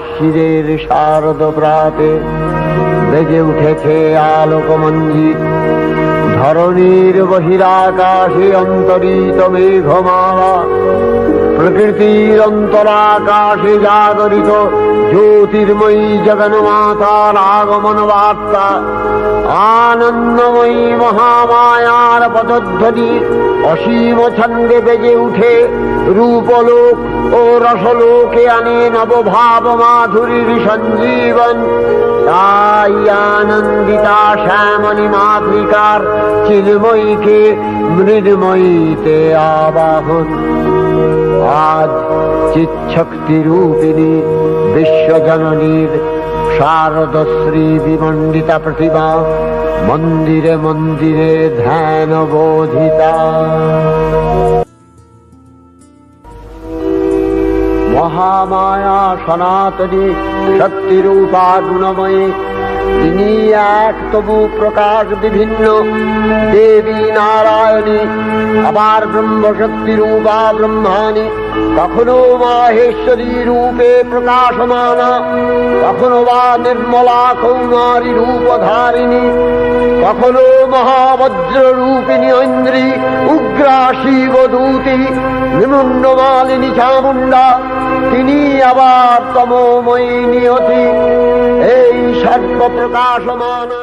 শিরের শারদ প্রাতে বেজে উঠেছে আলোকমঞ্জিত। ধরণীর বহিরাকাশে অন্তরিত মেঘমালা, প্রকৃতির অন্তরাকাশে জাগরিত জ্যোতির্ময়ী জগন্মাতার আগমন বার্তা। আনন্দময়ী মহামায়ার পদধ্বনি অসীম ছন্দে বেজে উঠে রূপলোক ও রসলোকে আনে নবভাব মাধুরীর সঞ্জীবন। তাই আনন্দিতা শ্যামণী মাতৃকার চিন্ময়ীকে মৃন্ময়ীতে আবাহন। আজ চিৎশক্তি রূপিণী বিশ্বজননীর শারদশ্রী বিমণ্ডিতা প্রতিমা মন্দিরে মন্দিরে ধ্যান বোধিতা। মহামায়া সনাতনী শক্তিরূপা গুণময়ী, তিনি এক তবু প্রকাশ বিভিন্ন দেবী নারায়ণী, আবার ব্রহ্মশক্তি রূপা ব্রহ্মাণী, কখনো মাহেশ্বরী রূপে প্রকাশমানা, কখনো বা নির্মলা কৌমারী রূপধারিণী, কখনো মহাবজ্র রূপিণী ঐন্দ্রী, উগ্রা শিবদূতি, নিমুন্নমালিনী চামুণ্ডা, তিনি আবার তমোময়ী নিয়তি। এই সর্বপ্রকাশমানা